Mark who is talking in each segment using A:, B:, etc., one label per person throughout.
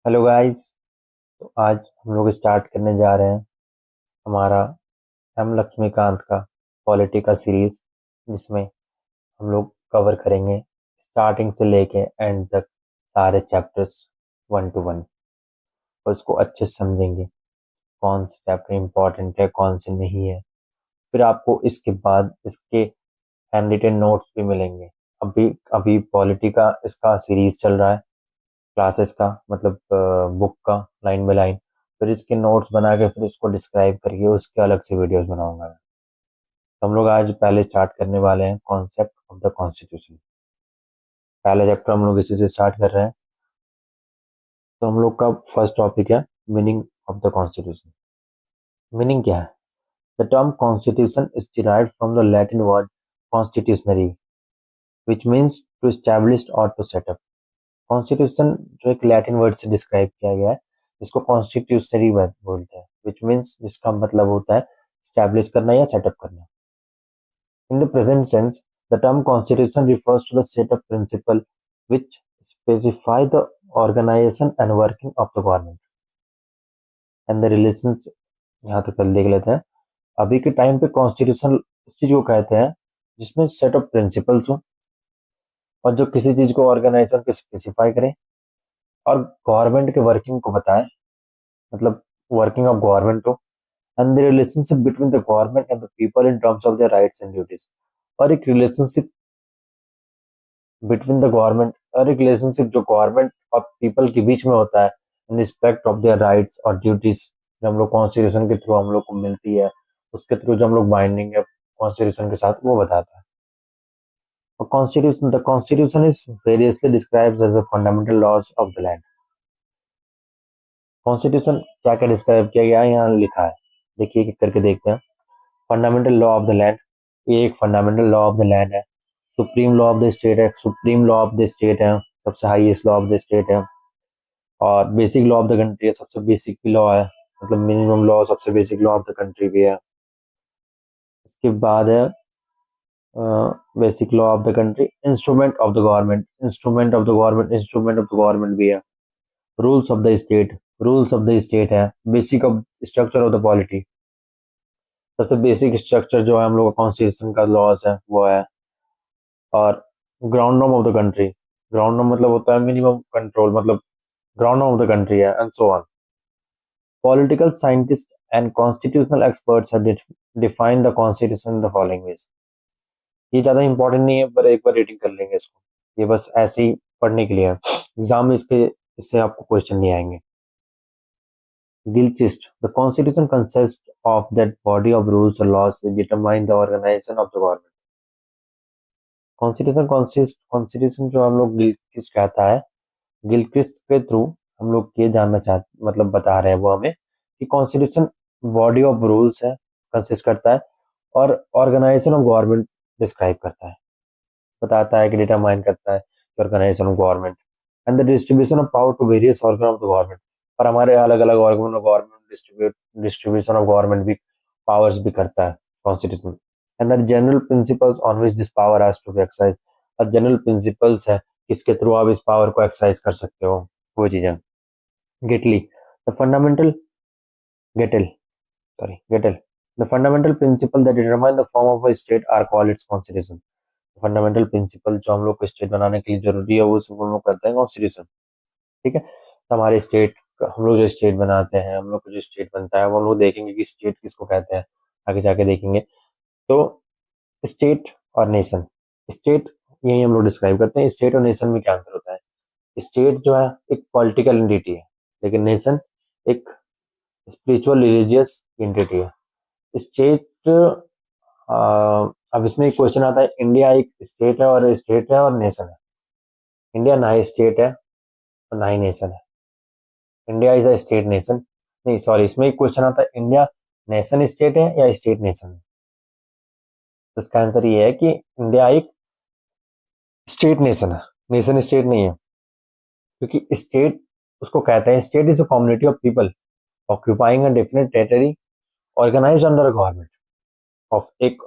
A: Hello guys. तो आज हम लोग स्टार्ट करने जा रहे हैं हमारा एम लक्ष्मीकांत का पॉलिटी का सीरीज, जिसमें हम लोग कवर करेंगे स्टार्टिंग से लेके एंड तक सारे चैप्टर्स वन टू वन, और उसको अच्छे से समझेंगे कौन से चैप्टर इंपॉर्टेंट है कौन से नहीं है। फिर आपको इसके बाद इसके हैंड रिटन नोट्स भी मिलेंगे। अभी अभी पॉलिटी का इसका सीरीज चल रहा है, क्लासेस का मतलब बुक का, लाइन बाय लाइन। फिर इसके नोट्स बना के फिर उसको डिस्क्राइब करके उसके अलग से वीडियोस बनाऊंगा मैं। तो हम लोग आज पहले स्टार्ट करने वाले हैं कॉन्सेप्ट ऑफ द कॉन्स्टिट्यूशन। पहला चैप्टर हम लोग इसी से स्टार्ट कर रहे हैं। तो हम लोग का फर्स्ट टॉपिक है meaning of the constitution. Meaning क्या है? The term constitution is derived from the Latin word constitutionary, which means to establish और टू सेटअप। कॉन्स्टिट्यूशन जो एक लैटिन वर्ड से डिस्क्राइब किया गया है, इसको कॉन्स्टिट्यूशनरी वर्ड बोलते हैं, विच मीन्स जिसका मतलब होता है स्टैब्लिश करना या सेटअप करना। In the present sense, the term constitution refers to the set of principle which specify the organisation and working of the government and the relations. यहाँ तक पहले देख लेते हैं। अभी के टाइम पे कॉन्स्टिट्यूशन इस चीज को कहते हैं जिसमें सेट ऑफ प्रिंसिपल्स हो, और जो किसी चीज को ऑर्गेनाइजेशन को स्पेसिफाई करे और गवर्नमेंट के वर्किंग को बताए, मतलब वर्किंग ऑफ गवर्नमेंट हो, and the relationship between the government and the people in terms of their rights and duties. और एक रिलेशनशिप बिटवीन द गवर्नमेंट, और एक रिलेशनशिप जो गवर्नमेंट और पीपल के बीच में होता है in respect of their rights और ड्यूटीज, जो हम लोग कॉन्स्टिट्यूशन के थ्रू हम लोग को मिलती है, उसके थ्रू जो हम लोग बाइंडिंग है कॉन्स्टिट्यूशन के साथ, वो बताता है। और constitution, the constitution is variously describes as the fundamental laws of the land. Constitution क्या क्या डिस्क्राइब किया गया है यहाँ लिखा है, देखिए एक करके देखते हैं। Fundamental law of the land, ये एक fundamental law of the land है। Supreme law of the state है, supreme law of the state है, सबसे highest law of the state है। और basic law of the country है, सबसे बेसिक भी लॉ है, मतलब मिनिमम लॉ सबसे basic law of the country भी है। इसके बाद है basic law of the country, instrument of the government, instrument of the government, instrument of the government भी है। Rules of the state, rules of the state है। Basic of structure of the polity, सबसे basic structure जो है हम लोग का constitution का लॉज है वो है। और ground norm of the country, ground norm मतलब होता है मिनिमम कंट्रोल, मतलब ground norm of the country है, and so on. Political scientist and constitutional experts have defined the constitution in the following ways. ये ज्यादा इंपॉर्टेंट नहीं है, पर एक बार रीडिंग कर लेंगे इसको, ये बस ऐसे ही पढ़ने के लिए है। एग्जाम में इसके इससे आपको क्वेश्चन नहीं आएंगे। Gilchrist, the constitution consists of that body of rules or laws which determine the organization of the government. Constitution जो हम लोग गिलक्रिस्ट कहता है, गिलक्रिस्ट के थ्रू हम लोग ये जानना चाहते, मतलब बता रहे हैं वो हमें कि कॉन्स्टिट्यूशन बॉडी ऑफ रूल्स है, कंसिस्ट करता है, और ऑर्गेनाइजेशन ऑफ गवर्नमेंट डिस्क्राइब करता है, बताता है कि डिटरमाइन करता है organisation of government and the distribution of power to various organ of the government. और हमारे अलग अलग organ of government distribution of government भी पावर्स भी करता है constitution. And the general principles on which this power has to be exercise, और general principles है किसके थ्रू आप इस पावर को एक्सरसाइज कर सकते हो, वो चीजें। Gettel, the fundamental, Gettel, sorry, Gettel. The fundamental principle that determine the form of a state are called its constitution. Fundamental principle जो हम लोग को स्टेट बनाने के लिए जरूरी है वो सब हम लोग करते हैं कॉन्स्टिट्यूशन। ठीक है, तो हमारे स्टेट, हम लोग जो स्टेट बनाते हैं, हम लोग को जो स्टेट बनता है वो हम लोग देखेंगे कि स्टेट किसको कहते हैं, आगे जाके देखेंगे। तो स्टेट और नेशन, स्टेट यही हम लोग डिस्क्राइब करते हैं। स्टेट और नेशन में क्या अंतर होता है? स्टेट जो है एक पॉलिटिकल एंटिटी है, लेकिन नेशन एक स्पिरिचुअल रिलीजियस एंटिटी है। स्टेट, अब इसमें एक क्वेश्चन आता है, इंडिया एक स्टेट है और नेशन है। इंडिया ना ही स्टेट है और ना ही नेशन है। India is a state nation, नहीं सॉरी, इसमें एक क्वेश्चन आता है, इंडिया नेशन स्टेट है या स्टेट नेशन है? तो इसका आंसर ये है कि इंडिया एक स्टेट नेशन है, नेशन स्टेट नहीं है। क्योंकि स्टेट उसको कहते हैं, state is a community of people occupying a definite territory organised under government of, एक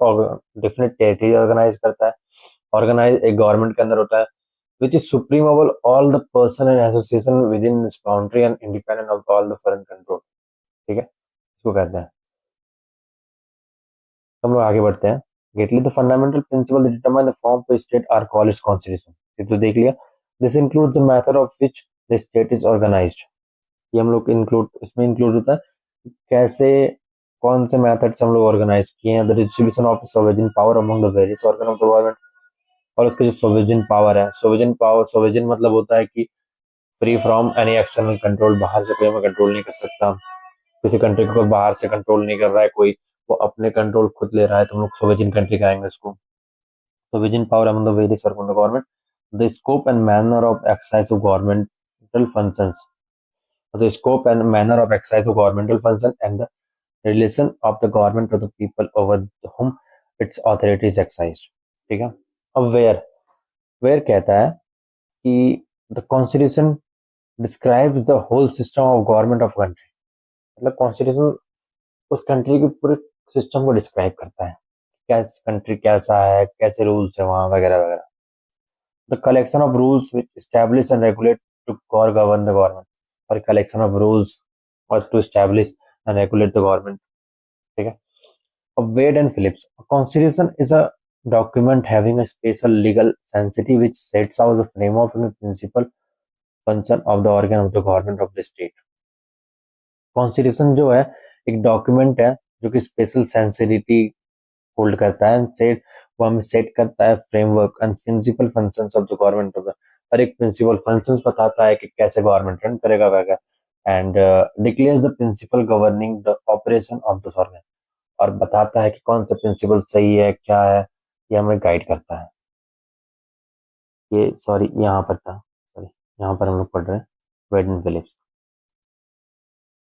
A: डेफिनेट टेरिटरी ऑर्गेनाइज करता है, ऑर्गेनाइज एक गवर्नमेंट के अंदर होता है, which is supreme over all the person and association within its boundary and independent of all the foreign control. ठीक है, इसको कहते हैं। हम लोग आगे बढ़ते हैं। Gettel the fundamental principle determine the form of state are called its constitution. ये तो देख लिया। This includes the method of which the state is organised. ये हम लोग इंक्लूड, इसमें इंक्लूड होता है कैसे, कौन से मेथड से हम लोग ऑर्गेनाइज किए हैं। The distribution of sovereign power among the various organ of the government. और उसका जो सोवेरियन पावर है, सोवेरियन पावर, सोवेरियन मतलब होता है कि free from any external control, बाहर से कोई हमें कंट्रोल नहीं कर सकता। किसी कंट्री को कोई बाहर से कंट्रोल नहीं कर रहा है, कोई वो अपने कंट्रोल खुद ले रहा है, तो हम लोग सोवेरियन कंट्री कहेंगे इसको। Sovereign power among the various organ of the government, the scope and manner of exercise of governmental functions, the scope and manner of exercise of governmental function and the relation of the government to the people over whom its authority is exercised। ठीक है। अब where कहता है कि the constitution describes the whole system of government of country. मतलब constitution उस country के पूरे सिस्टम को डिस्क्राइब करता है, क्या कंट्री कैसा है, कैसे रूल्स है वहाँ, वगैरह वगैरह। The collection of rules which establish and regulate to govern the government, और कलेक्शन ऑफ रूल्स और to establish and regulate the government. ठीक है। Of Wade and Phillips, a constitution is a document having a special legal sensitivity which sets out the framework and the principal function of the organ of the government of the state। Constitution जो है एक document है जो कि special sensitivity hold करता है, set वो हमें सेट करता है framework and principle functions of the government of the, और एक प्रिंसिपल फंक्शंस बताता है कि कैसे गवर्नमेंट रन करेगा वगैरह। And declares the principle governing the operation of the organ, और बताता है कि कौन सा प्रिंसिपल सही है, क्या है, ये हमें गाइड करता है। ये सॉरी यहाँ पर था, सॉरी यहाँ पर हम लोग पढ़ रहे हैं वेड एंड फिलिप्स,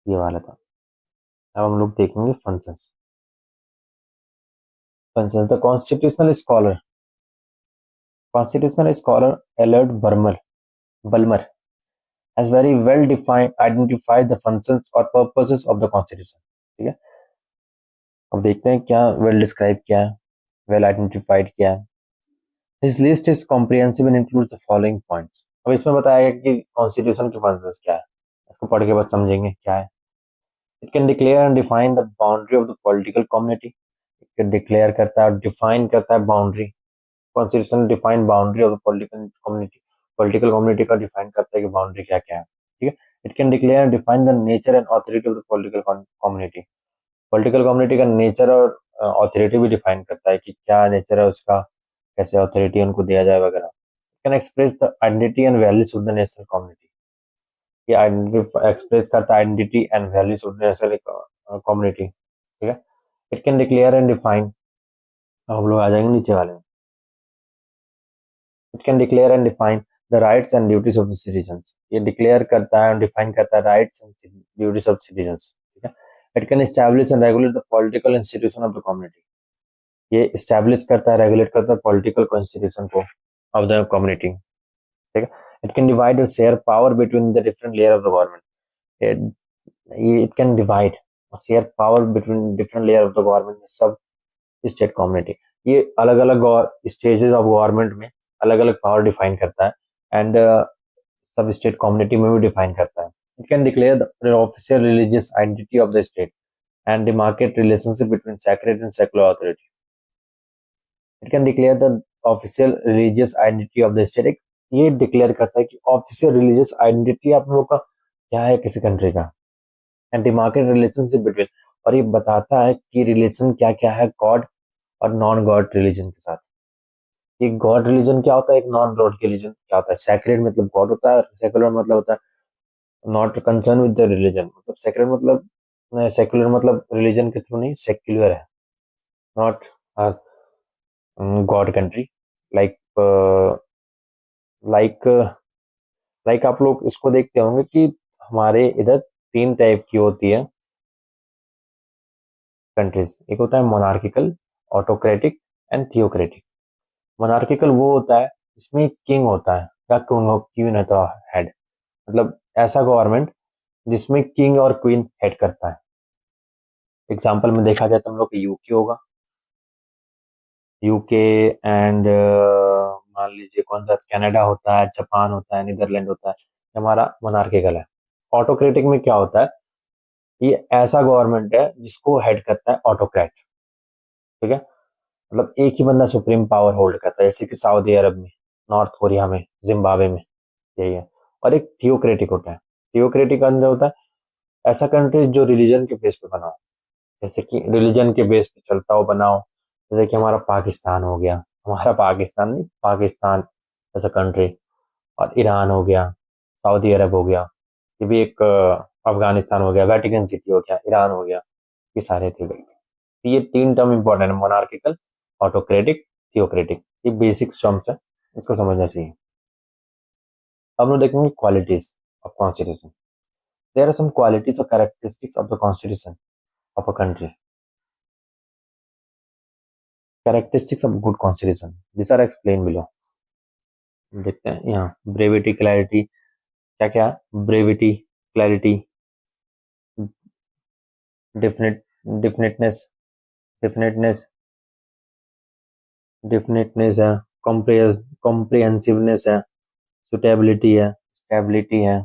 A: ये वाला था। अब हम लोग देखेंगे functions. Functions, the constitutional scholar Elliot Bulmer has very well defined identified the functions or purposes of the constitution। ठीक है। अब देखते हैं क्या वेल डिस्क्राइब किया है, वेल आइडेंटिफाइड किया है। His list is comprehensive and includes the following points। अब इसमें बताया गया कि कॉन्स्टिट्यूशन के फंक्शंस क्या है, इसको पढ़ के बाद समझेंगे क्या है। It can declare and define the boundary of the political community. Declare करता है और डिफाइन करता है boundary. Constitution define boundary of the political community का डिफाइन करता है कि बाउंड्री क्या क्या है। ठीक है। It can declare and define the nature and authority of the political community. Political community का नेचर और ऑथोरिटी भी डिफाइन करता है कि क्या नेचर है उसका, कैसे अथॉरिटी उनको दिया जाए वगैरह। Can express the identity and values of the national community. ये एक्सप्रेस करता है identity and values of the national community. ठीक है। It can declare and define, अब हम लोग आ जाएंगे नीचे वाले में। It can declare and define the rights and duties of the citizens. ये डिक्लेयर करता है और डिफाइन करता है rights and duties of citizens. ठीक है। It can establish and regulate the political institution of the community. ये एस्टैब्लिश करता है, रेगुलेट करता है पॉलिटिकल कॉन्स्टिट्यूशन को ऑफ द कम्युनिटी। ठीक है। इट कैन डिवाइड और share power between the different layer of the government. It can divide और share power between different layer of the government, sub state community. ये अलग अलग stages of government में अलग अलग पावर डिफाइन करता है, एंड सब स्टेट कम्युनिटी में भी डिफाइन करता है। It can declare the official religious identity of the state and the market relationship between sacred and secular authority. It can declare the official religious identity of the state. ये declare करता है कि official religious identity आप लोगों का क्या है किसी कंट्री का, and the market relationship between, और ये बताता है कि रिलेशन क्या क्या है गॉड और नॉन गॉड रिलीजन के साथ। ये गॉड रिलीजन क्या होता है, एक नॉन गॉड रिलीजन क्या होता है। सैक्रेड मतलब गॉड होता है, सेकुलर मतलब होता है not concern with the religion. मतलब सेक्रेड मतलब, सेक्युलर मतलब रिलीजन के थ्रू नहीं, सेक्युलर है, not God country. Like like like आप लोग इसको देखते होंगे कि हमारे इधर तीन टाइप की होती है कंट्रीज। एक होता है monarchical, autocratic and theocratic. Monarchical वो होता है जिसमें किंग होता है या क्वीन है तो हेड, मतलब ऐसा गवर्नमेंट जिसमें किंग और क्वीन हेड करता है। एग्जाम्पल में देखा जाए तो हम लोग यूके होगा, यूके एंड मान लीजिए कौन सा कनाडा होता है, जापान होता है, नीदरलैंड होता है, ये हमारा मोनार्किकल है। ऑटोक्रेटिक में क्या होता है, ये ऐसा गवर्नमेंट है जिसको हेड करता है ऑटोक्रेट। ठीक है, मतलब एक ही बंदा सुप्रीम पावर होल्ड करता है, जैसे कि सऊदी अरब में, नॉर्थ कोरिया में, जिम्बाब्वे में, यही है। और एक थियोक्रेटिक होता है। थियोक्रेटिक अंदर होता है ऐसा कंट्री जो रिलीजन के बेस पे बना हो, जैसे कि रिलीजन के बेस पे चलता हो बनाओ, जैसे कि हमारा पाकिस्तान हो गया, हमारा पाकिस्तान नहीं, पाकिस्तान ऐसा कंट्री, और ईरान हो गया, सऊदी अरब हो गया, ये भी एक अफगानिस्तान हो गया, वेटिकन सिटी हो गया, ईरान हो गया, ये सारे थे भाई। तो ये तीन टर्म इंपॉर्टेंट है, मोनार्किकल, ऑटोक्रेटिक, थियोक्रेटिक, ये बेसिक टर्म्स है, इसको समझना चाहिए। अब हम देखेंगे qualities of constitution. There are some qualities और characteristics of the constitution of a country. Characteristics of good constitution, this are explain below. देखते हैं यहाँ, ब्रेविटी, क्लैरिटी, क्या क्या, brevity, clarity, definite definiteness, definiteness definiteness है, कॉम्प्रिहेंसिवनेस है, suitability है, stability है,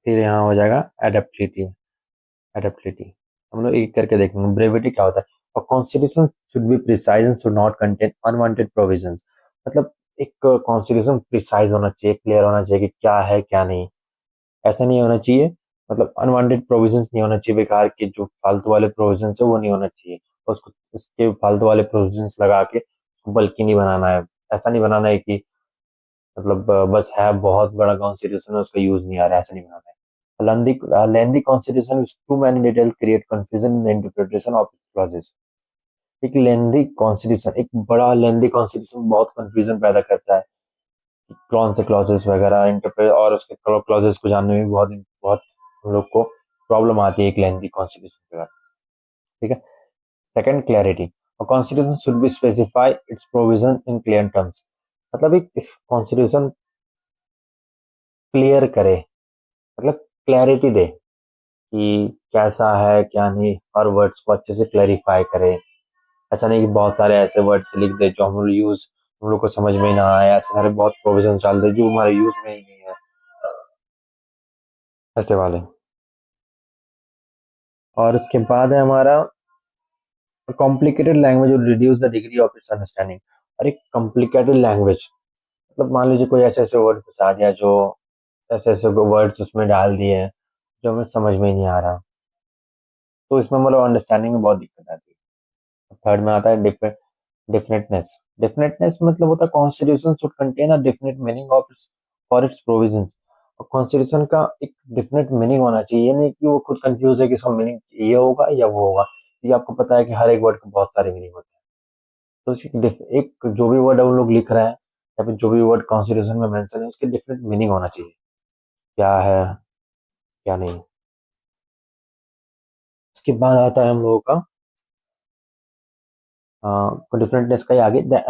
A: फिर यहाँ हो जाएगा एडेप्टिलिटी। एडेप्टिलिटी हम लोग एक करके देखेंगे। ब्रेविटी क्या होता है, और constitution should be precise and should not contain unwanted provisions. मतलब एक कॉन्स्टिट्यूशन प्रिसाइज होना चाहिए, क्लियर होना चाहिए कि क्या है क्या नहीं, ऐसा नहीं होना चाहिए, मतलब अनवांटेड प्रोविजंस नहीं होना चाहिए, बेकार के जो फालतू वाले प्रोविजंस है वो नहीं होना चाहिए, और उसको उसके फालतू वाले प्रोविजंस लगा के उसको बल्कि नहीं बनाना है। ऐसा नहीं बनाना है कि मतलब बस है बहुत बड़ा कॉन्स्टिट्यूशन है उसका यूज नहीं आ रहा है, ऐसा नहीं बनाना है। Lengthy constitution with too many detail create confusion in the interpretation of clauses. एक लेंदी कॉन्स्टिट्यूशन, एक बड़ा लेंदी कॉन्स्टिट्यूशन बहुत कंफ्यूजन पैदा करता है, कौन से क्लॉजेस वगैरह इंटरप्रेट, और उसके क्लॉजेस को जानने में भी बहुत बहुत हम लोग को प्रॉब्लम आती है एक लेंदी कॉन्स्टिट्यूशन के बाद। ठीक है। Second, clarity. और constitution should be specify its provision in clear terms. मतलब एक इस कॉन्स्टिट्यूशन क्लियर करे, मतलब क्लैरिटी दे कि कैसा है क्या नहीं, हर वर्ड्स को अच्छे से क्लैरिफाई करे। ऐसा नहीं कि बहुत सारे ऐसे वर्ड्स लिख दे जो हम लोग को समझ में ना आए, ऐसे सारे बहुत प्रोविजन डाल दे जो हमारे यूज में ही नहीं है, ऐसे वाले। और उसके बाद है हमारा complicated language will reduce the degree of its understanding. और एक कॉम्प्लिकेटेड लैंग्वेज, मतलब मान लीजिए कोई ऐसे ऐसे वर्ड घुसा दिया, जो ऐसे ऐसे वर्ड्स उसमें डाल दिए हैं जो हमें समझ में ही नहीं आ रहा, तो इसमें मतलब अंडरस्टैंडिंग में बहुत दिक्कत आती है। थर्ड में आता है डेफिनेटनेस। डेफिनेटनेस मतलब होता है constitution should contain a definite meaning of its for its provisions. और कॉन्स्टिट्यूशन का एक डेफिनेट मीनिंग होना चाहिए, ये नहीं कि वो खुद कंफ्यूज है कि इसका मीनिंग ये होगा या वो होगा। ये आपको पता है कि हर एक वर्ड के बहुत सारे मीनिंग होते हैं, तो इसकी एक जो भी वर्ड हम लोग लिख रहे हैं या फिर जो भी वर्ड कॉन्स्टिट्यूशन में मेंशन है उसके डिफरेंट मीनिंग होना चाहिए, क्या है क्या नहीं। उसके बाद आता है हम लोगों का डिफरेंटनेस का ही आगे, the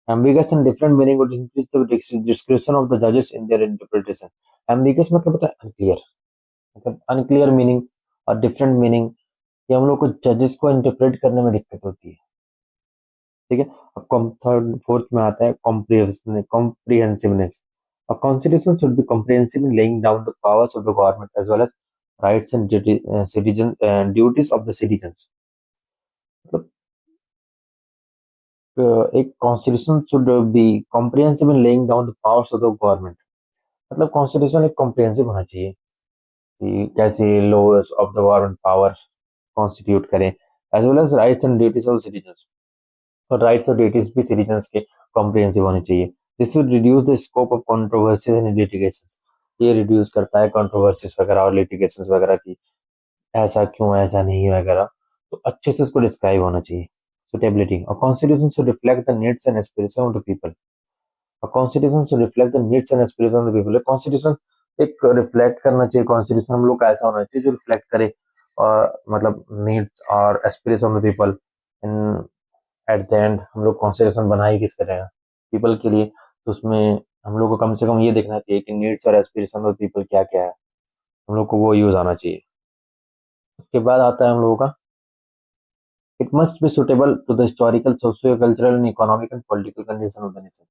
A: ambiguous and different meaning would increase the discretion of the judges in their interpretation. Ambiguous मतलब होता है unclear, मतलब unclear meaning और different meaning, ये हम लोग को जजेस को इंटरप्रेट करने में दिक्कत होती है। ठीक है। अब थर्ड फोर्थ में आता है कॉम्प्रिहेंसिवनेस। A constitution should be comprehensive in laying down the powers of the government as well as rights and duties of the citizens। मतलब एक constitution should be comprehensive in laying down the powers of the government. मतलब constitution एक comprehensive होना चाहिए कि कैसे laws of the government power constitute करें, as well as rights and duties of citizens. और राइट्स और ड्यूटीज भी सिटीजन्स के कॉम्प्रिहेंसिव होने चाहिए। This will reduce the scope of controversies and litigations. ये रिड्यूस करता है कंट्रोवर्सीज वगैरह और लिटिगेशंस वगैरह की, ऐसा क्यों ऐसा नहीं वगैरह, तो अच्छे से इसको डिस्क्राइब होना चाहिए। सुटेबिलिटी। और constitution should reflect the needs and aspiration of the people. और constitution should reflect the needs and aspiration of the people. Constitution एक रिफ्लेक्ट करना चाहिए, कॉन्स्टिट्यूशन हम लोग का ऐसा होना चाहिए जो रिफ्लेक्ट करे और मतलब नीड्स और aspiration of the people. In at the end हम लोग कॉन्स्टिट्यूशन बना ही किसके रहे हैं, पीपल के लिए, तो उसमें हम लोग को कम से कम ये देखना चाहिए कि नीड्स और एस्पिरेशन ऑफ पीपल क्या क्या है, हम लोग को वो यूज आना चाहिए। उसके बाद आता है हम लोगों का it must be suitable to the historical, socio cultural and economic and political condition of the nation.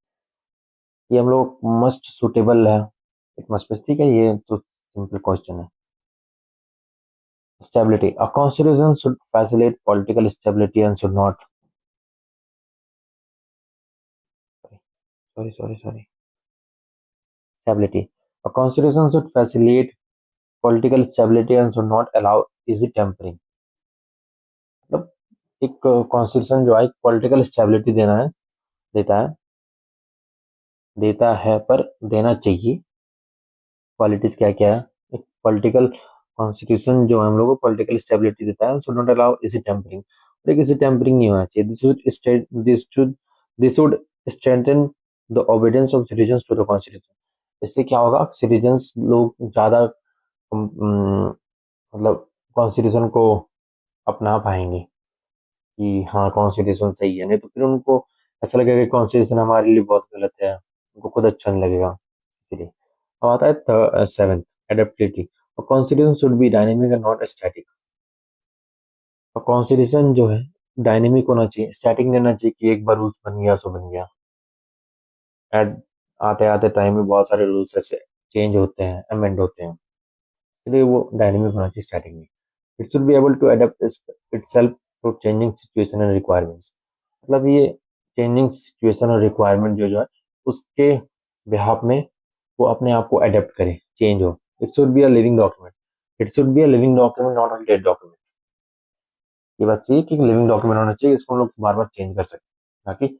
A: ये हम लोग मस्ट सुटेबल है, इट मस्ट बी, ठीक है, ये तो सिंपल क्वेश्चन है। Stability, a constitution should facilitate political stability and should not, sorry, stability. A constitution should facilitate political stability and should not allow easy tampering. मतलब एक constitution जो है पॉलिटिकल स्टेबिलिटी देता है देता है पर देना चाहिए। क्वालिटीज क्या क्या है? एक पॉलिटिकल कॉन्स्टिट्यूशन जो है हम लोग को पॉलिटिकल स्टेबिलिटी देता है, should not allow easy tampering, और इसी टेम्परिंग नहीं होना चाहिए। This should strengthen the obedience of citizens to the constitution. इससे क्या होगा, सिटीजंस लोग ज्यादा मतलब कॉन्स्टिट्यूशन को अपना पाएंगे कि हाँ कॉन्स्टिट्यूशन सही है, नहीं तो फिर उनको ऐसा लगेगा कि कॉन्स्टिट्यूशन हमारे लिए बहुत गलत है, उनको खुद अच्छा नहीं लगेगा। इसीलिए अब आता है seventh, adaptability. Constitution should B dynamic and not static. और कॉन्स्टिट्यूशन जो है डायनेमिक होना चाहिए, स्टैटिक नहीं होना चाहिए कि एक बार रूल्स बन गया सो बन गया। एड आते आते टाइम में बहुत सारे रूल्स ऐसे चेंज होते हैं, अमेंड होते हैं, इसलिए वो डायनेमिक होना चाहिए, स्टैटिक नहीं। It should be able to adapt itself to changing situation and requirements. मतलब ये चेंजिंग सिचुएशन और रिक्वायरमेंट जो जो है उसके बिहाफ में वो अपने आप को अडेप्ट करे, चेंज हो। It should be a living document, it should be a living document, not a dead document. ये बात सही है कि लिविंग डॉक्यूमेंट होना चाहिए, इसको हम लोग बार बार चेंज कर सकते हैं, ताकि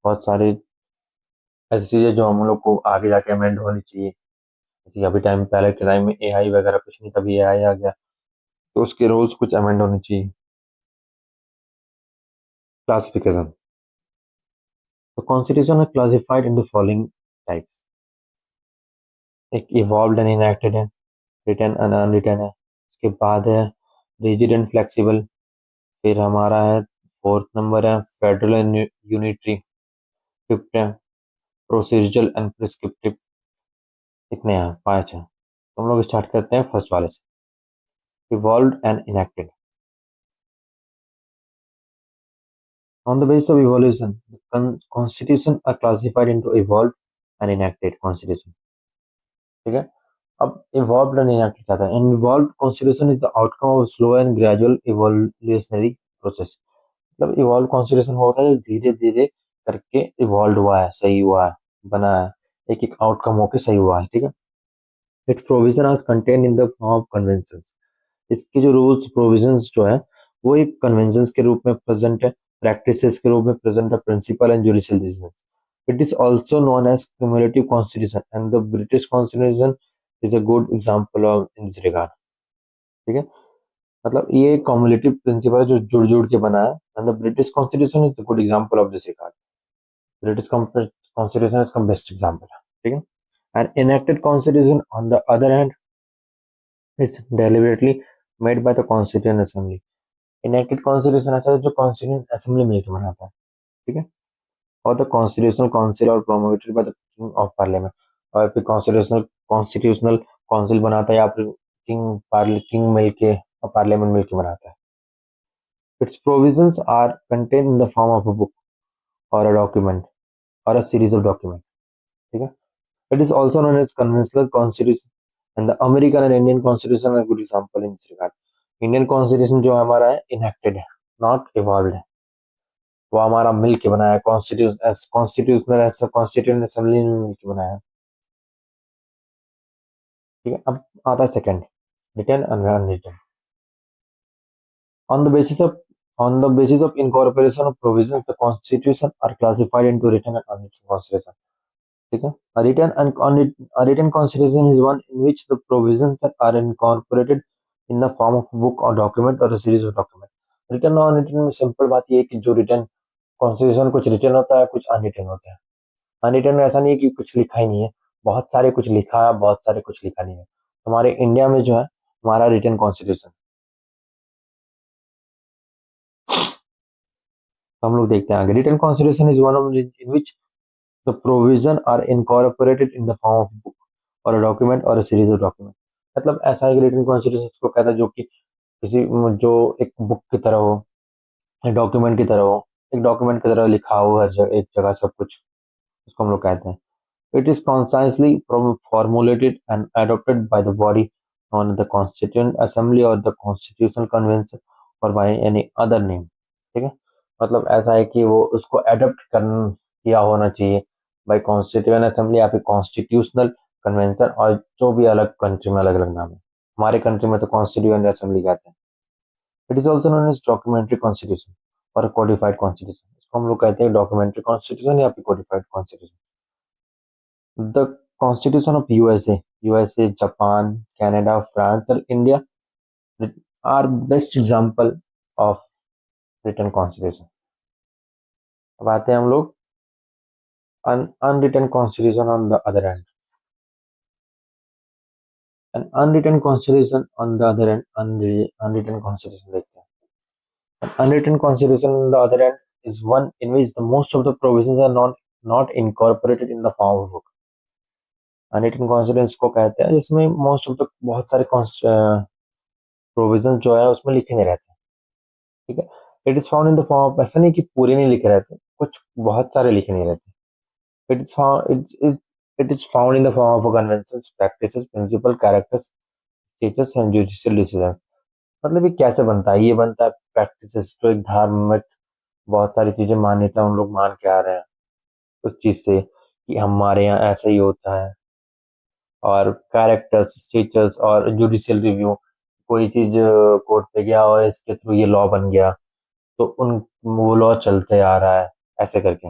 A: बहुत सारी ऐसी चीजें जो हम लोग को आगे जाके अमेंड होनी चाहिए। जैसे अभी टाइम, पहले के टाइम में एआई वगैरह कुछ नहीं, तभी एआई आ गया, तो उसके रूल्स कुछ अमेंड होने चाहिए। क्लासिफिकेशन, तो कॉन्स्टिट्यूशन है classified in the following types. एक इवॉल्व्ड एंड इनएक्टेड है, रिटन एंड अनरिटन है, इसके बाद है रिजिड एंड फ्लेक्सिबल, फिर हमारा है फोर्थ नंबर है फेडरल एंड यूनिटरी, फिफ्थ है प्रोसीजरल एंड प्रिस्क्रिप्टिव। कितने हैं? पांच हैं। तो हम लोग स्टार्ट करते हैं फर्स्ट वाले से, evolved and enacted. On the basis of evolution, the constitution are classified into evolved and enacted constitution. ठीक है, अब evolved and enacted क्या था? An evolved constitution is the outcome of a slow and gradual evolutionary process. मतलब evolved constitution होता है जो धीरे धीरे करके evolved हुआ है, सही हुआ है, बना है, एक एक आउटकम होके सही हुआ है। ठीक है, it provision are contain in the form of convention. इसके जो रूल्स प्रोविजंस जो है वो एक कन्वेंशंस के रूप में प्रेजेंट है, प्रैक्टिसेस के रूप में प्रेजेंट है, principle and judicial decisions. It is also known as cumulative constitution and the British constitution is a good example of in this regard. ठीक है, मतलब ये कॉम्युलेटिव प्रिंसिपल है जो जुड़ जुड़ के बना है, and the British constitution is the good example of this regard. British constitution इसका बेस्ट एग्जांपल है। ठीक है, and enacted constitution on the other hand is deliberately made by the constituent assembly. Enacted constitution ऐसा है जो constituent assembly मिलकर बनाता है। ठीक है, और द कॉन्स्टिट्यूशनल काउंसिल और promoted by the king of parliament. और फिर कॉन्स्टिट्यूशनल कॉन्स्टिट्यूशनल काउंसिल बनाता है या फिर किंग मिलके और पार्लियामेंट मिलके बनाता है। Its provisions are contain in the form of a book or a document और अ सीरीज ऑफ डॉक्यूमेंट। ठीक है, it is also known as conventional constitution and the American and Indian constitution are good example in this regard. Indian constitution जो हमारा है enacted है, not evolve है, वो हमारा मिल के बनाया है, कॉन्स्टिट्यूशनल ऐसा कॉन्स्टिट्यूएंट असेंबली ने मिल के बनाया है। ठीक है, अब आता है second, written and unwritten. On the basis of on the basis of incorporation of provisions, the constitution are classified into written and unwritten constitution. ठीक है, a written constitution is one in which the provisions are incorporated in the form of a book or document or a series of document. Written और unwritten में simple बात ये है कि जो written constitution कुछ रिटन होता है, कुछ अनरिटन होता है। अनरिटन में ऐसा नहीं है कि कुछ लिखा ही नहीं है, बहुत सारे कुछ लिखा है, बहुत सारे कुछ लिखा नहीं है। हमारे इंडिया में जो है हमारा रिटन कॉन्स्टिट्यूशन, तो हम लोग देखते हैं आगे। Written constitution is one of in which the provision are incorporated in the form of book or a document और अ सीरीज ऑफ डॉक्यूमेंट। मतलब ऐसा है कि रिटन कॉन्स्टिट्यूशन को कहता है जो कि किसी जो एक बुक की तरह हो, एक डॉक्यूमेंट की तरह हो, एक डॉक्यूमेंट की तरह लिखा हो हर जगह, एक जगह सब कुछ, उसको हम लोग कहते हैं। It is concisely formulated and adopted by the body on the Constituent Assembly or the Constitutional Convention or by any other name। ठीक है, मतलब ऐसा है कि वो उसको एडप्ट कर किया होना चाहिए बाय कॉन्स्टिट्यूएंट असेंबली या फिर कॉन्स्टिट्यूशनल कन्वेंशन, और जो भी अलग कंट्री में अलग अलग नाम है। हमारे कंट्री में तो कॉन्स्टिट्यूएंट असेंबली कहते हैं। It is also known as documentary constitution or codified constitution. इसको हम लोग कहते हैं डॉक्यूमेंट्री कॉन्स्टिट्यूशन या फिर codified constitution. The Constitution of USA, Japan, Canada, France, and India are best example of written constitution। अब आते हैं हम लोग unwritten constitution on the other hand। An unwritten constitution on the other hand, unwritten constitution देखते हैं। An unwritten constitution on the other hand is one in which the most of the provisions are not incorporated in the form of book। Unwritten constitution को कहते हैं जिसमें most of the बहुत सारे provision जो है उसमें लिखे नहीं रहते। ठीक है, it is found in the form of, ऐसा नहीं कि पूरे नहीं लिखे रहते, कुछ बहुत सारे लिखे नहीं रहते। It is found it is found in the form of conventions, practices, principle, characters, status and judicial decision. मतलब ये कैसे बनता है? ये बनता है प्रैक्टिसेस, जो एक धार्मिक बहुत सारी चीजें मान्यता उन लोग मान के आ रहे हैं उस चीज से कि हमारे यहाँ ऐसा ही होता है, और कैरेक्टर्स, स्टेटस और जुडिशियल रिव्यू, कोई चीज कोर्ट पे गया और इसके थ्रू ये लॉ बन गया तो उन वो लॉ चलते आ रहा है ऐसे करके।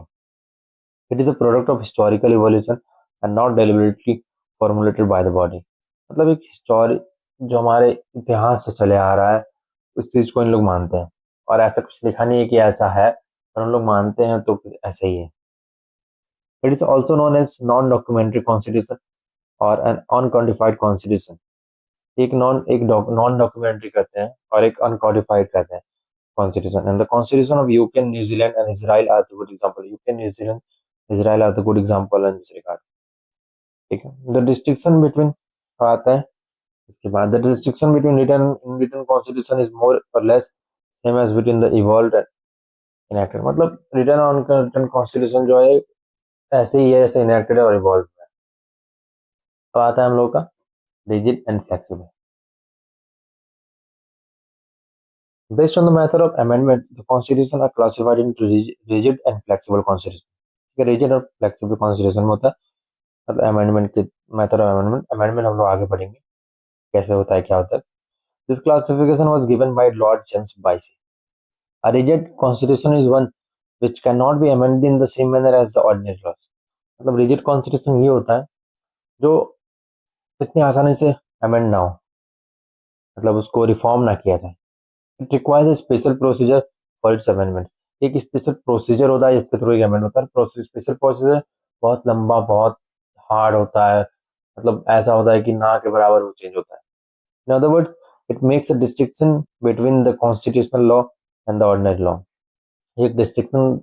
A: It is a product of historical evolution and not deliberately formulated by the body. मतलब एक हिस्टोरी जो हमारे इतिहास से चले आ रहा है उस चीज को इन लोग मानते हैं, और ऐसा कुछ लिखा नहीं है कि ऐसा है, पर हम लोग मानते हैं तो फिर ऐसा ही है। It is also known as non documentary constitution or an uncodified constitution. एक नॉन डॉक्यूमेंट्री कहते हैं और एक अनकॉडिफाइड कहते हैं constitution, and the constitution of UK, New Zealand and Israel are the good example। UK, New Zealand, Israel are the good example in this regard। ठीक है, the distinction between आता है इसके बाद, the distinction between written constitution is more or less same as between the evolved and enacted। मतलब written और written constitution जो है ऐसे ही है जैसे enacted और evolved है। तो आता है हम लोग का rigid and flexible। Based on the method of amendment, the constitution are classified into rigid and flexible constitution। ठीक है, rigid और flexible constitution में होता है मतलब अमेंडमेंट के मेथड ऑफ अमेंडमेंट। अमेंडमेंट हम लोग आगे पढ़ेंगे कैसे होता है, क्या होता है। This classification was given by lord James Bryce. A rigid constitution is one which can not be amended in the same manner as the ordinary laws. मतलब रिजिड कॉन्स्टिट्यूशन ये होता है जो इतनी आसानी से अमेंड ना हो, मतलब उसको रिफॉर्म ना किया जाए। It requires a special procedure for its amendment. एक स्पेशल प्रोसीजर होता है जिसके थ्रू एक अमेंड होता है। प्रोसेस स्पेशल प्रोसीजर बहुत लंबा, बहुत हार्ड होता है, मतलब ऐसा होता है कि ना के बराबर वो चेंज होता है। In other words, it makes a distinction between the constitutional law and the ordinary law। एक डिस्टिंक्शन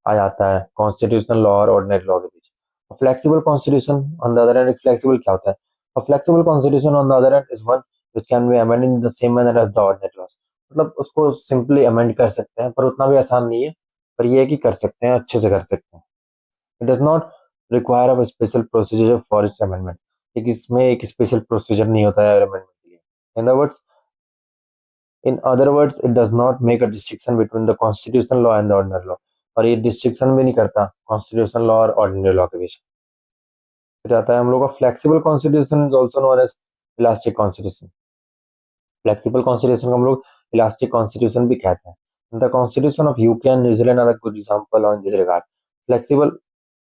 A: आ जाता है कॉन्स्टिट्यूशनल लॉ और ऑर्डिनरी लॉ के बीच। Flexible constitution on the other hand, flexible क्या होता है? A flexible constitution on the other hand is one which can be amended in the same manner as the ordinary laws। मतलब उसको simply amend कर सकते हैं, पर उतना भी आसान नहीं है, पर ये है कि कर सकते हैं, अच्छे से कर सकते हैं। It does not require a special procedure for its amendment. एक इसमें एक स्पेशल प्रोसीजर नहीं होता है अमेंडमेंट के लिए। In other words it does not make a distinction between the constitutional law and the ordinary law. और ये डिस्टिंक्शन भी नहीं करता कॉन्स्टिट्यूशनल लॉ और ऑर्डिनरी लॉ के बीच। फिर आता है हम लोग का flexible constitution is also known as elastic constitution. Flexible constitution को हम लोग इलास्टिक कॉन्स्टिट्यूशन भी कहते हैं। The constitution of UK and New Zealand are a good example on this regard. Flexible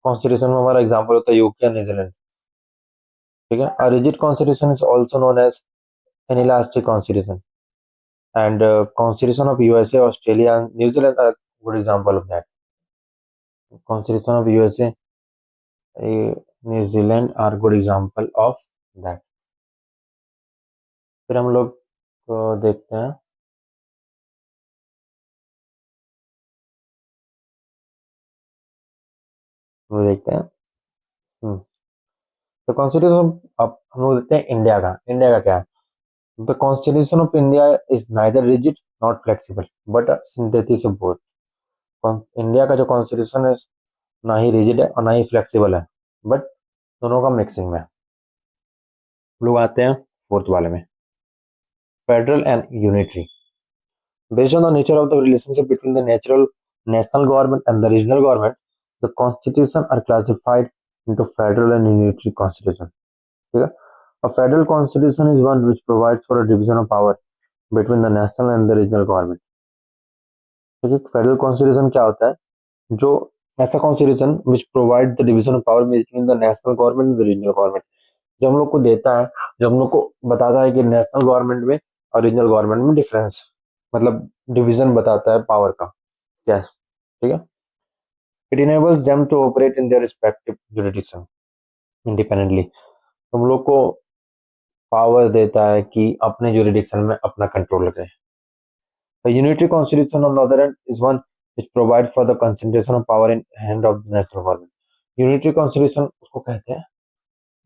A: constitution में हमारा एग्जांपल होता है यूके एंड न्यूजीलैंड। ठीक है, a rigid constitution is also known as an elastic constitution, and constitution of USA, Australia and New Zealand are a good example of that। constitution of USA, New Zealand are good example of that। फिर हम लोग को देखते हैं, वो देखते हैं। तो कॉन्स्टिट्यूशन अब हम लोग देखते हैं इंडिया का। इंडिया का क्या है? The Constitution of India is neither rigid not flexible, but a synthesis of both. India का जो कॉन्स्टिट्यूशन है ना ही रिजिड है और ना ही फ्लेक्सिबल है, बट दोनों का मिक्सिंग में। लोग आते हैं फोर्थ वाले में, federal and unitary. Based on the nature of the relationship between the natural national government and the regional government, the constitution are classified into federal and unitary constitution. ठीक है? A federal constitution is one which provides for a division of power between the national and the regional government. ठीक है? Federal constitution क्या होता है? जो ऐसा constitution which provide the division of power between the national government and the regional government, जो हम लोग को देता है, जो हम लोग को बताता है कि नेशनल गवर्नमेंट में और रीजनल गवर्नमेंट में डिफरेंस, मतलब डिवीजन बताता है पावर का क्या है। ठीक है? It enables them to operate in their respective jurisdiction independently. हम लोग को पावर देता है कि अपने जुरिडिक्शन में अपना कंट्रोल रखें। A unitary constitution, on the other hand, is one which provides for the concentration of power in hand of the national government. Unitary constitution उसको कहते हैं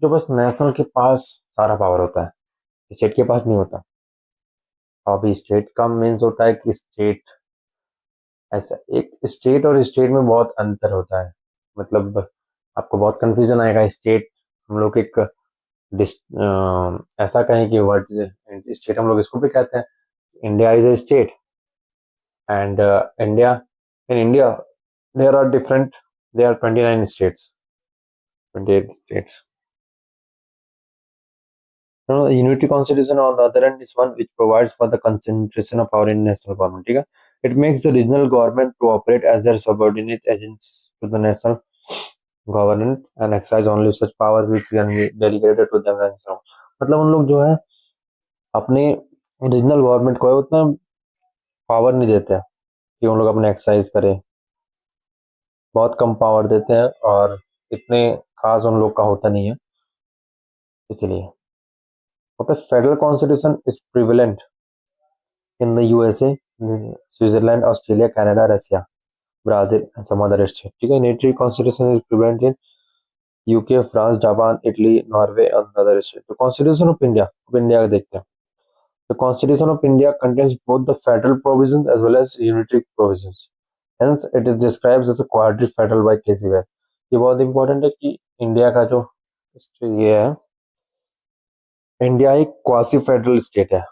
A: जो बस नेशनल के पास सारा पावर होता है, स्टेट के पास नहीं होता। अभी स्टेट का मीन्स होता है कि स्टेट, ऐसा एक स्टेट और स्टेट में बहुत अंतर होता है, मतलब आपको बहुत कंफ्यूजन आएगा। स्टेट हम लोग एक ऐसा कहें कि वर्ड स्टेट हम लोग इसको भी कहते हैं, India is a state and in India there are 29 states, 28 states. The unity constitution on the other hand is one which provides for the concentration of power in national government. ठीक है? It makes the regional government to operate as their subordinate agents to the national government and exercise only such power which can be delegated to them. मतलब उन लोग जो है अपने regional government को उतना पावर नहीं देते हैं कि उन लोग अपने एक्सरसाइज करें, बहुत कम पावर देते हैं और इतने खास उन लोग का होता नहीं है। इसलिए federal constitution is prevalent in the USA, Switzerland, Australia, Canada, Russia, Brazil and some other state. ठीक है? Unitary constitution is prevalent in UK, France, Japan, Italy, Norway and other state. तो कॉन्स्टिट्यूशन ऑफ इंडिया, अब India का देखते हैं। The Constitution of India contains both the federal provisions as well as unitary provisions. Hence, it is described as a quadri-federal by K.C. Ware. ये बहुत important है कि India का जो ये है, इंडिया एक क्वासी फेडरल स्टेट है,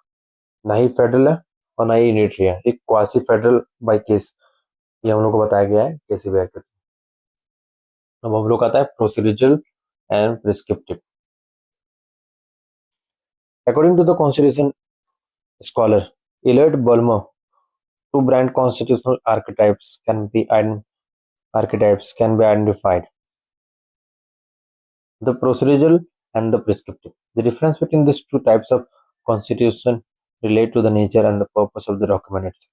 A: ना ही फेडरल है और ना ही यूनिटरी है, एक क्वासी फेडरल बाय केस, ये हम लोग को बताया गया है केसी वेयर के। अब हम लोग आता है procedural and prescriptive. According to the constitution scholar Elliot Bulmer, two brand constitutional archetypes can be identified: the procedural and the prescriptive. The difference between these two types of constitution relate to the nature and the purpose of the document itself.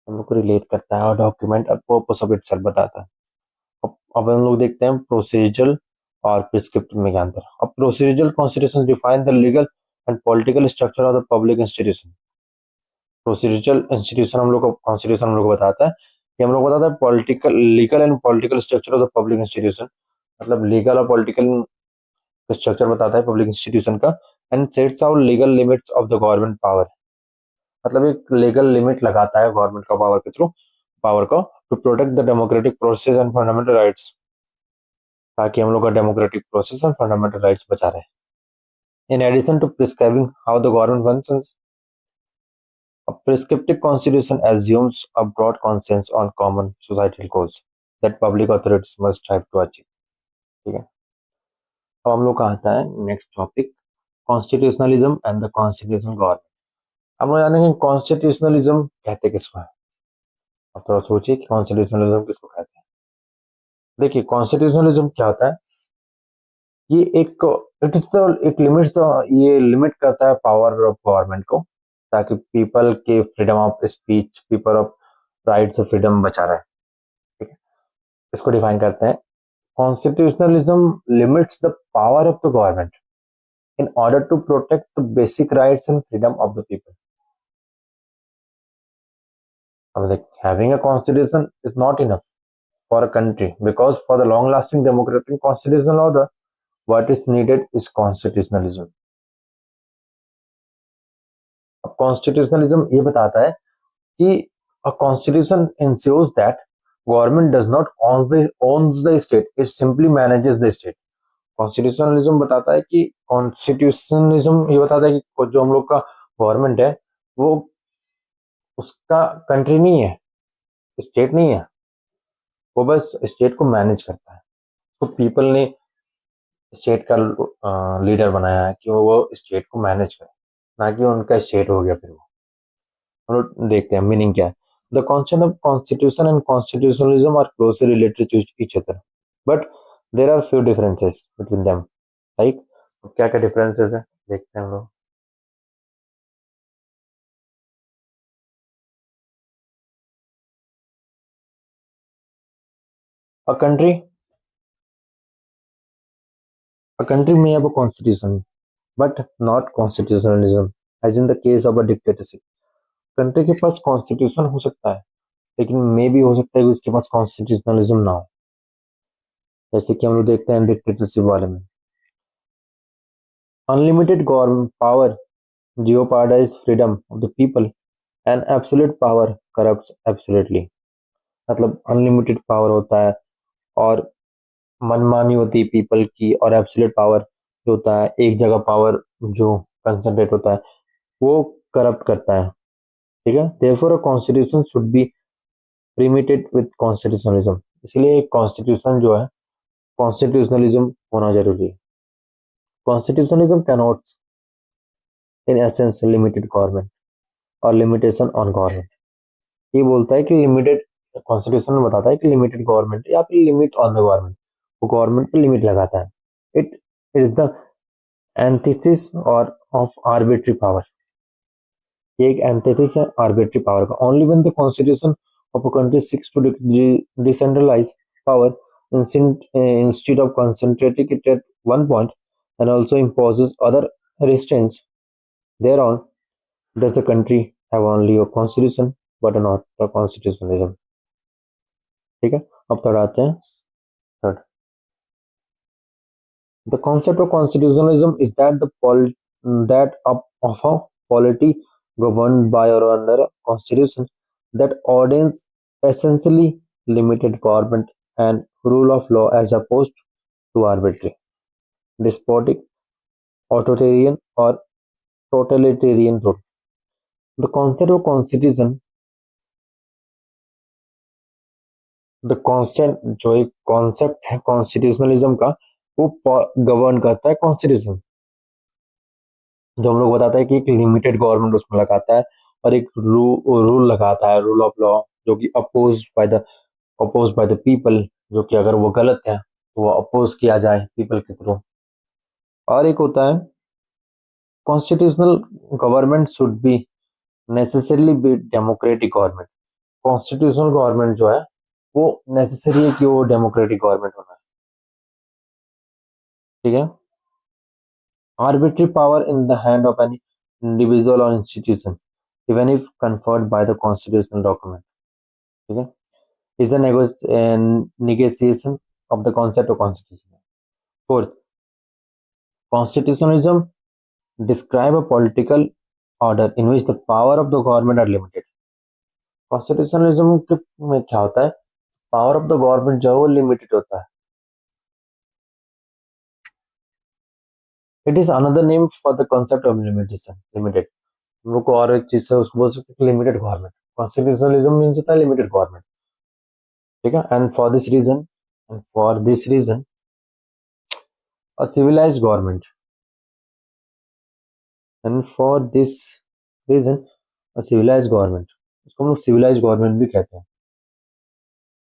A: हम लोग को relate करता है और document और purpose of itself बताता है। अब हम लोग देखते हैं प्रोसीजरल और प्रिस्क्रिप्टिव में क्या अंतर। अब procedural constitution define the legal and political structure of the public institution. Procedural institution हम लोग को कॉन्स्टिट्यूशन हम लोग को बताता है कि हम लोग बताता है political legal and political structure of the public institution, मतलब लीगल और पॉलिटिकल स्ट्रक्चर बताता है पब्लिक इंस्टीट्यूशन का। And sets out legal limits of the government power, मतलब एक लीगल लिमिट लगाता है गवर्नमेंट का पावर के थ्रू, पावर को, to protect the democratic process and fundamental rights, ताकि हम लोग का democratic process and fundamental rights बचा रहे। In addition to prescribing how the government functions, a prescriptive constitution assumes a broad consensus on common societal goals that public authorities must strive to achieve. ठीक है? अब हम लोग का आता है next topic, constitutionalism and the constitutional government. हम लोग जानेंगे कॉन्स्टिट्यूशनलिज्म कहते किसको है। अब थोड़ा सोचिए कि कॉन्स्टिट्यूशनलिज्म किसको कहते हैं। देखिए कॉन्स्टिट्यूशनलिज्म क्या होता है, ये एक इट लिमिट्स द, ये लिमिट करता है पावर ऑफ गवर्नमेंट को, ताकि पीपल के freedom of speech, people of rights of freedom बचा रहे। ठीक है? इसको डिफाइन करते हैं, constitutionalism limits the power of the government in order to protect the basic rights and freedom of the people. Having a constitution is not enough for a country, because for the long lasting democratic constitutional order what is needed is constitutionalism. अब constitutionalism ये बताता है कि a constitution ensures that government does not owns the state, it simply manages the state. Constitutionalism बताता है कि constitutionalism ये बताता है कि जो हम लोग का गवर्नमेंट है वो उसका कंट्री नहीं है, स्टेट नहीं है, वो बस स्टेट को मैनेज करता है। तो पीपल ने स्टेट का लीडर बनाया है कि वो स्टेट को मैनेज करे, ना कि उनका स्टेट हो गया। फिर वो हम लोग देखते हैं मीनिंग क्या है। The concept of constitution and constitutionalism are closely related to each other, but there are few differences between them. Like क्या क्या डिफरेंसेस है देखते हैं हम लोग। A country A country may have a constitution, but not constitutionalism, as in the case of a dictatorship. Country के पास constitution हो सकता है, लेकिन मे भी हो सकता है कि उसके पास कॉन्स्टिट्यूशनलिज्म ना हो, जैसे कि हम लोग देखते हैं डिक्टेटरशिप वाले में। Unlimited government power jeopardize freedom of the people and absolute power corrupts absolutely। मतलब अनलिमिटेड पावर होता है और मनमानी होती है पीपल की, और एब्सोल्यूट पावर जो होता है, एक जगह पावर जो कंसंट्रेट होता है, वो करप्ट करता है। ठीक है, therefore a constitution should be permitted with constitutionalism। इसलिए एक कॉन्स्टिट्यूशन जो है कॉन्स्टिट्यूशनलिज्म होना जरूरी है। Constitutionalism cannot in essence limited government और लिमिटेशन ऑन गवर्नमेंट। ये बोलता है कि लिमिटेड, कॉन्स्टिट्यूशन में बताता है कि लिमिटेड गवर्नमेंट या फिर लिमिट ऑन द गवर्नमेंट, वो गवर्नमेंट पे लिमिट लगाता है। इट इज द एंटिथेसिस और ऑफ आर्बिट्री पावर। ये एक एंटिथेसिस है आर्बिट्री पावर का। Only when the constitution of a country seeks to decentralise power instead of concentrating it at one point and also imposes other restraints thereon does the country have only a constitution but not a constitutionalism। ठीक है, अब थोड़ा आते हैं third. The concept of constitutionalism is that of a polity governed by or under a constitution that ordains essentially limited government and rule of law as opposed to arbitrary, despotic, authoritarian or totalitarian rule। The concept of constitution, the constant जो एक concept है constitutionalism का, वो govern करता है constitution, जो हम लोग बताता है कि एक लिमिटेड गवर्नमेंट उसमें लगाता है और एक रूल लगाता है, रूल ऑफ लॉ, जो कि अपोज बाय द पीपल, जो कि अगर वो गलत है तो वो अपोज किया जाए पीपल के थ्रू। और एक होता है constitutional government should be necessarily be democratic government. Constitutional government जो है वो नेसेसरी है कि वो डेमोक्रेटिक गवर्नमेंट होना है। ठीक है, arbitrary power in the hand of an individual or institution, even if conferred by the constitutional document, ठीक है, is a negotiation of the concept of constitution। Fourth, constitutionalism describe a political order in which the power of the government are limited। Constitutionalism में क्या होता है, power of the government जो है वो limited होता है। It is another name for the concept of limitation, limited. हम लोग को और एक चीज से उसको बोल सकते हैं लिमिटेड गवर्नमेंट। कॉन्स्टिट्यूशनलिज्म मीन्स होता है लिमिटेड गवर्नमेंट। ठीक है, and for this reason a civilised government, and for this reason a civilised government, इसको हम लोग सिविलाइज्ड गवर्नमेंट भी कहते हैं।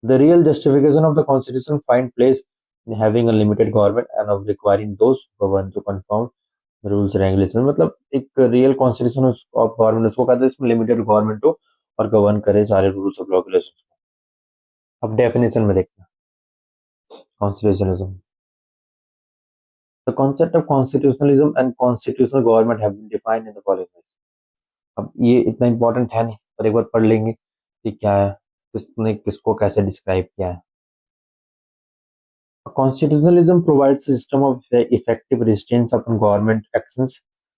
A: The real justification of the constitution find place in having a limited government and of requiring those govern to conform rules regulation. मतलब एक real constitution of government उसको कहते हैं इसमें लिमिटेड गवर्नमेंट हो और गवर्न करे सारे रूल्स ऑफ रेगुलेशन को। अब डेफिनेशन में देखते हैं constitutionalism। The concept of constitutionalism and constitutional government have been defined in the following ways। अब ये इतना इंपॉर्टेंट है नहीं, पर एक बार पढ़ लेंगे कि क्या है, किसने किसको कैसे डिस्क्राइब किया है। Constitutionalism provides a system of effective restraints upon government actions।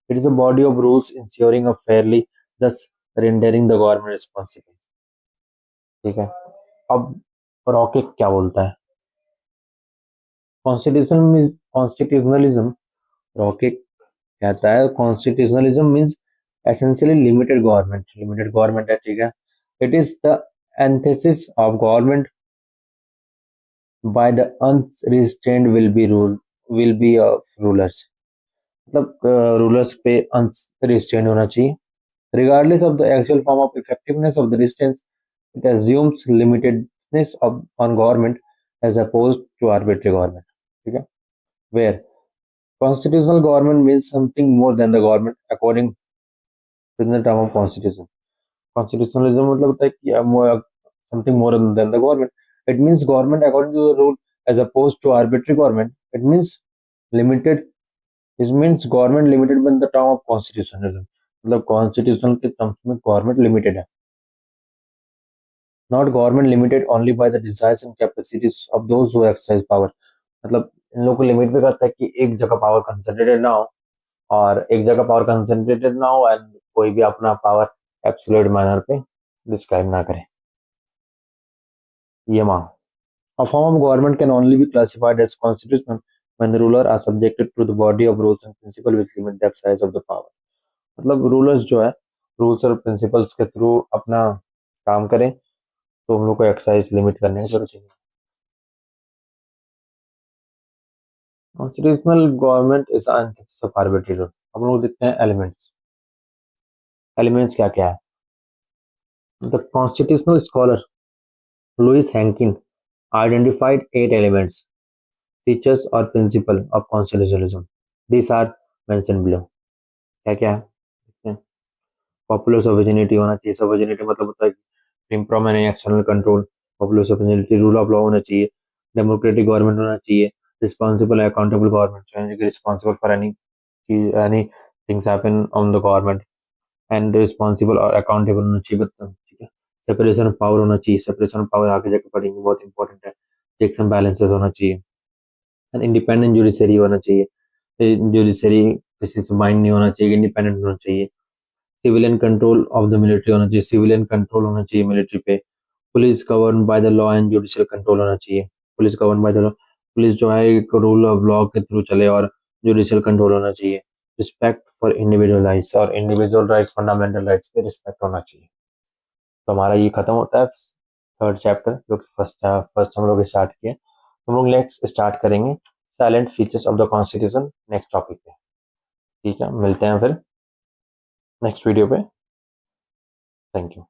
A: It is a body of rules ensuring a fairly thus rendering the government responsible। ठीक है, अब रॉकेट क्या बोलता है? कॉन्स्टिट्यूशनलिज्म, रॉकेट कहता है constitutionalism means essentially limited government है। ठीक है, it is the antithesis of government by the unrestrained will be of rulers. मतलब रूलर्स पे अनरिस्ट्रेन्ड होना चाहिए। Regardless of the actual form of effectiveness of the restraints, it assumes limitedness on government as opposed to arbitrary government। ठीक है, where constitutional government means something more than the government according to the term of constitution। constitutionalism मतलब होता है कि something more than the government, it means government according to the rule as opposed to arbitrary government। It means limited, it means government limited by the term of constitutionalism। मतलब constitutional के terms में government limited है, not government limited only by the desires and capacities of those who exercise power। मतलब इन लोगों को limit भी करता है कि एक जगह पावर कंसंट्रेटेड ना हो, और एक जगह पावर कंसंट्रेटेड ना हो एंड कोई भी अपना पावर एब्सोल्यूट मैनर पे डिस्क्राइब ना करे। ये मान a form of government can only be classified as constitutional when the ruler are subjected to the body of rules and principles which limit the exercise of the power। मतलब rulers जो है rules और principles के through अपना काम करें तो हम लोग को एक्सरसाइज लिमिट करने की जरूरत है। Constitutional government is of arbitrary rule. हम लोग देखते हैं एलिमेंट्स। एलिमेंट्स क्या क्या है? The constitutional scholar Louis Henkin identified 8 elements, features or principle of constitutionalism। These are mentioned below। क्या क्या है? पॉपुलर सोवेरेनिटी होना चाहिए। सोवेरेनिटी मतलब होता है freedom from any external control. Popular sovereignty, rule of law होना चाहिए, डेमोक्रेटिक गवर्नमेंट होना चाहिए, responsible accountable government, responsible for any things happen on the government and responsible और अकाउंटेबल होना चाहिए। ठीक है, सेपरेशन ऑफ पावर होना चाहिए। सेपरेशन ऑफ पावर आगे जाकर पढ़ेंगे, बहुत इंपॉर्टेंट है। चेक्स एंड बैलेंसेस होना चाहिए एंड इंडिपेंडेंट जुडिशरी होना चाहिए। जुडिशरी किसी से बाइंड नहीं होना चाहिए, इंडिपेंडेंट होना चाहिए। Civilian control of the military होना चाहिए, सिविलियन कंट्रोल होना चाहिए मिलिट्री पे। Police govern by the law and judicial control होना चाहिए। Police govern by the law, police जो है एक रूल ऑफ लॉ के थ्रू चले, और जुडिशियल कंट्रोल होना चाहिए। रिस्पेक्ट फॉर इंडिविजुअल राइट्स, और इंडिविजुअल राइट्स फंडामेंटल राइट्स पे रिस्पेक्ट होना चाहिए। तो हमारा ये खत्म होता है थर्ड चैप्टर, जो कि फर्स्ट हम लोग स्टार्ट किए। हम लोग नेक्स्ट स्टार्ट करेंगे salient features of the constitution next topic पे। ठीक है, मिलते हैं फिर नेक्स्ट वीडियो पे। Thank you.